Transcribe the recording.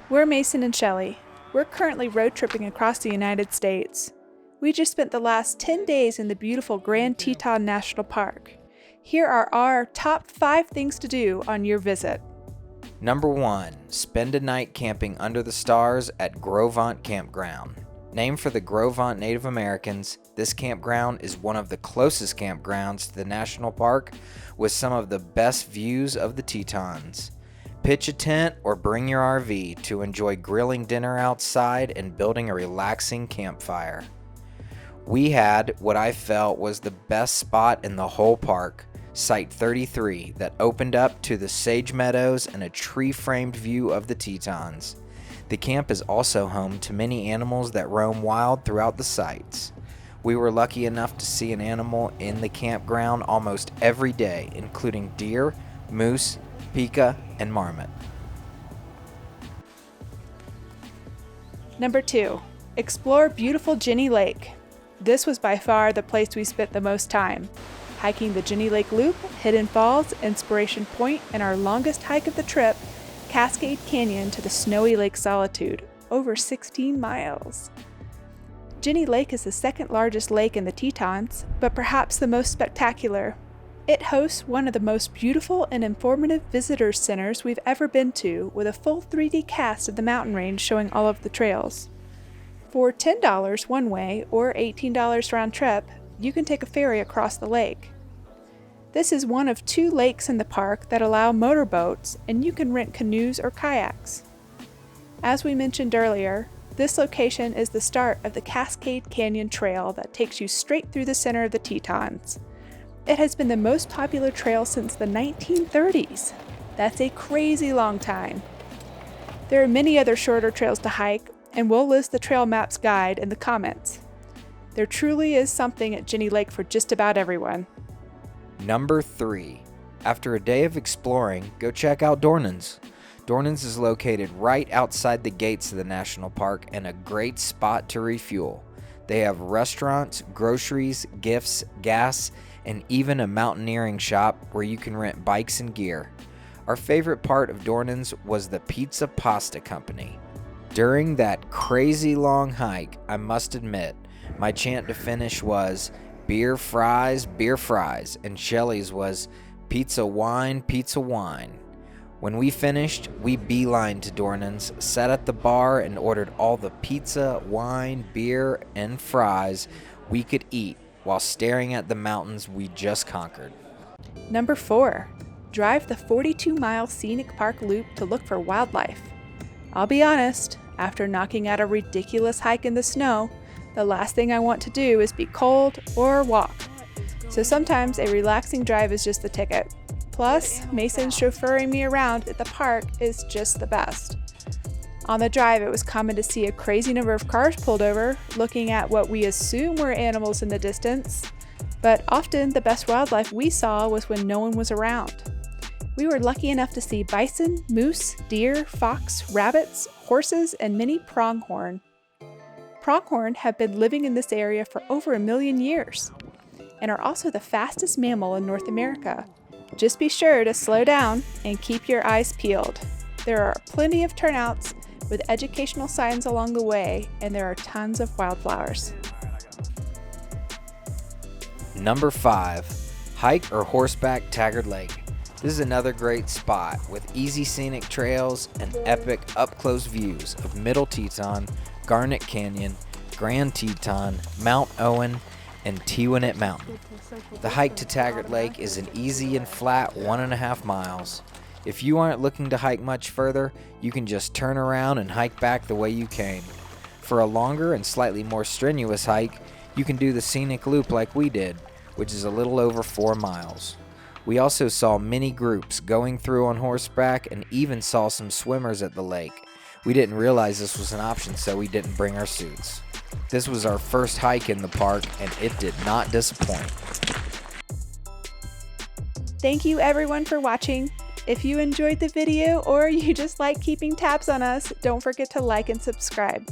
We're Mason and Shelley. We're currently road tripping across the United States. We just spent the last 10 days in the beautiful Grand Teton National Park. Here are our top 5 things to do on your visit. Number 1. Spend a night camping under the stars at Gros Vaunt Campground. Named for the Gros Vaunt Native Americans, this campground is one of the closest campgrounds to the national park with some of the best views of the Tetons. Pitch a tent or bring your RV to enjoy grilling dinner outside and building a relaxing campfire. We had what I felt was the best spot in the whole park, Site 33, that opened up to the sage meadows and a tree-framed view of the Tetons. The camp is also home to many animals that roam wild throughout the sites. We were lucky enough to see an animal in the campground almost every day, including deer, moose, pika, and marmot. Number 2. Explore beautiful Jenny Lake. This was by far the place we spent the most time. Hiking the Jenny Lake Loop, Hidden Falls, Inspiration Point, and our longest hike of the trip, Cascade Canyon to the snowy Lake Solitude, over 16 miles. Jenny Lake is the second largest lake in the Tetons, but perhaps the most spectacular. It hosts one of the most beautiful and informative visitor centers we've ever been to, with a full 3D cast of the mountain range showing all of the trails. For $10 one way or $18 round trip, you can take a ferry across the lake. This is one of 2 lakes in the park that allow motorboats, and you can rent canoes or kayaks. As we mentioned earlier, this location is the start of the Cascade Canyon Trail that takes you straight through the center of the Tetons. It has been the most popular trail since the 1930s. That's a crazy long time. There are many other shorter trails to hike, and we'll list the trail maps guide in the comments. There truly is something at Jenny Lake for just about everyone. Number 3. After a day of exploring, go check out Dornans. Dornans is located right outside the gates of the national park and a great spot to refuel. They have restaurants, groceries, gifts, gas, and even a mountaineering shop where you can rent bikes and gear. Our favorite part of Dornans was the Pizza Pasta Company. During that crazy long hike, I must admit, my chant to finish was beer fries, and Shelley's was pizza wine. When we finished, we beelined to Dornans, sat at the bar, and ordered all the pizza, wine, beer, and fries we could eat while staring at the mountains we just conquered. Number 4. Drive the 42-mile scenic park loop to look for wildlife. I'll be honest, after knocking out a ridiculous hike in the snow, the last thing I want to do is be cold or walk. So sometimes a relaxing drive is just the ticket. Plus, Mason chauffeuring me around at the park is just the best. On the drive, it was common to see a crazy number of cars pulled over, looking at what we assume were animals in the distance. But often, the best wildlife we saw was when no one was around. We were lucky enough to see bison, moose, deer, fox, rabbits, horses, and many pronghorn. Pronghorn have been living in this area for over 1 million years and are also the fastest mammal in North America. Just be sure to slow down and keep your eyes peeled. There are plenty of turnouts with educational signs along the way, and there are tons of wildflowers. Number 5. Hike or horseback Taggart Lake. This is another great spot with easy scenic trails and epic up-close views of Middle Teton, Garnet Canyon, Grand Teton, Mount Owen, and Tewinet Mountain. The hike to Taggart Lake is an easy and flat 1.5 miles. If you aren't looking to hike much further, you can just turn around and hike back the way you came. For a longer and slightly more strenuous hike, you can do the scenic loop like we did, which is a little over 4 miles. We also saw many groups going through on horseback and even saw some swimmers at the lake. We didn't realize this was an option, so we didn't bring our suits. This was our first hike in the park, and it did not disappoint. Thank you everyone for watching. If you enjoyed the video or you just like keeping tabs on us, don't forget to like and subscribe.